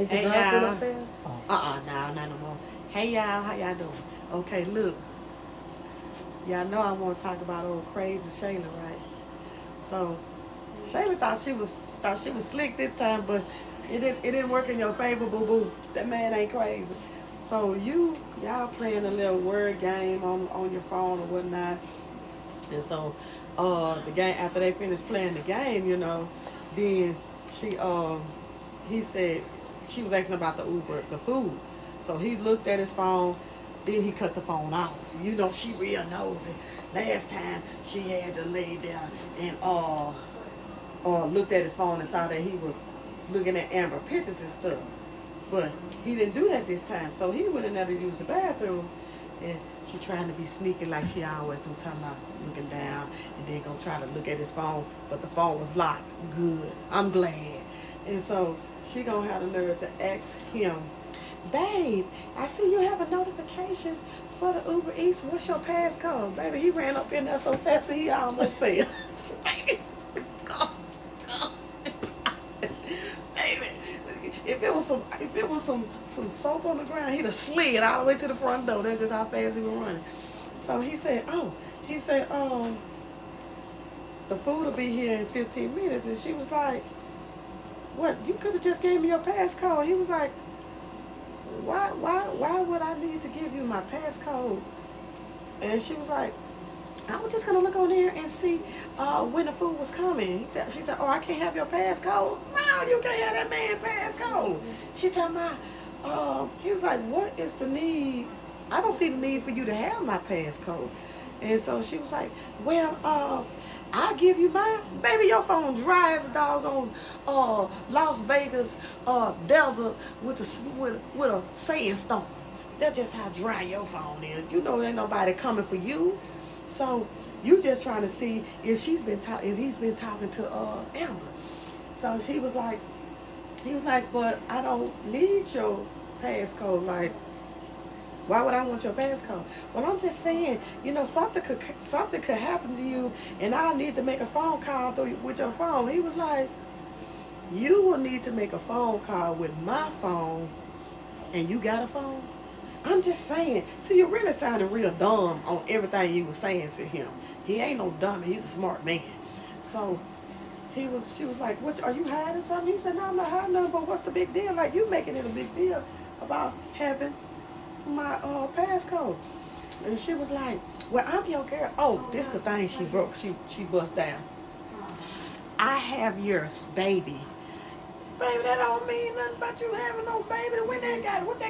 Is the Hey girl still y'all. upstairs? Oh. No, not no more. Hey y'all, how y'all doing? Okay, look, y'all know I want to talk about old crazy Shayla, right? So Shayla thought she was slick this time, but it didn't work in your favor, boo boo. That man ain't crazy. So y'all playing a little word game on your phone or whatnot, and so the game after they finished playing the game, then she he said she was asking about the Uber, the food. So he looked at his phone, then he cut the phone off. She real nosy. Last time she had to lay there and looked at his phone and saw that he was looking at Amber pictures and stuff. But he didn't do that this time. So he went in there to use the bathroom, and she trying to be sneaky like she always do, talking about looking down and then gonna try to look at his phone, but the phone was locked. Good. I'm glad. And so she gonna have the nerve to ask him, babe, I see you have a notification for the Uber Eats. What's your passcode? Baby, he ran up in there so fast that he almost fell. Baby, go, go. Baby, if it was some soap on the ground, he'd have slid all the way to the front door. That's just how fast he was running. So he said, the food will be here in 15 minutes. And she was like, what? You could have just gave me your passcode. He was like, why would I need to give you my passcode? And she was like, I was just gonna look on there and see when the food was coming. She said, oh, I can't have your passcode. No, you can't have that man's passcode. She told me, he was like, what is the need? I don't see the need for you to have my passcode. And so she was like, well, I'll give you mine. Baby, your phone dry as a doggone Las Vegas desert with a sandstorm. That's just how dry your phone is. Ain't nobody coming for you. So you just trying to see if he's been talking to Amber. So he was like, but I don't need your passcode. Like, why would I want your passcode? Well, I'm just saying, something could happen to you, and I need to make a phone call with your phone. He was like, you will need to make a phone call with my phone, and you got a phone? I'm just saying. See, you really sounded real dumb on everything you was saying to him. He ain't no dummy. He's a smart man. So she was like, what, are you hiding something? He said, no, I'm not hiding nothing, but what's the big deal? Like, you making it a big deal about having my passcode. And she was like, well, I'm your girl. Oh, this is the thing she broke. She bust down. I have yours, baby. Baby, that don't mean nothing about you having no baby. What that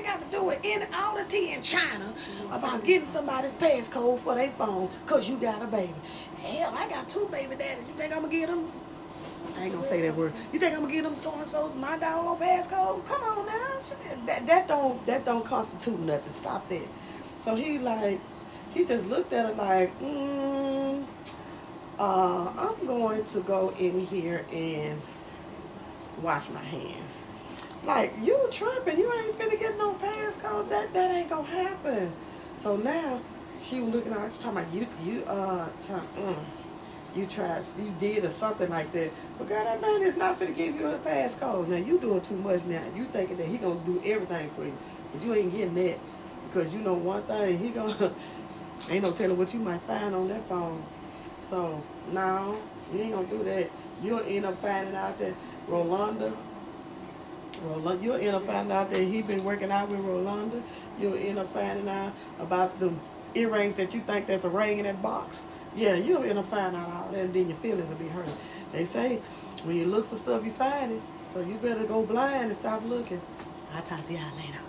got to do with all the tea in China about getting somebody's passcode for their phone because you got a baby? Hell, I got 2 baby daddies. You think I'm going to get them? I ain't going to say that word. You think I'm going to get them so-and-so's my doggone passcode? Come on now. That don't constitute nothing. Stop that. So he just looked at her like, I'm going to go in here and wash my hands. Like, you tripping. You ain't finna get no passcode. That ain't gonna happen. So now she was looking at her, talking about you did or something like that. But girl, that man is not finna give you a passcode. Now you doing too much now. You thinking that he gonna do everything for you. But you ain't getting that. Because you know one thing, he gonna ain't no telling what you might find on that phone. So no, you ain't gonna do that. You'll end up finding out that you'll end up finding out that he been working out with Rolanda. You'll end up finding out about the earrings that you think there's a ring in that box. Yeah, you'll end up finding out all that, and then your feelings will be hurt. They say when you look for stuff, you find it. So you better go blind and stop looking. I'll talk to y'all later.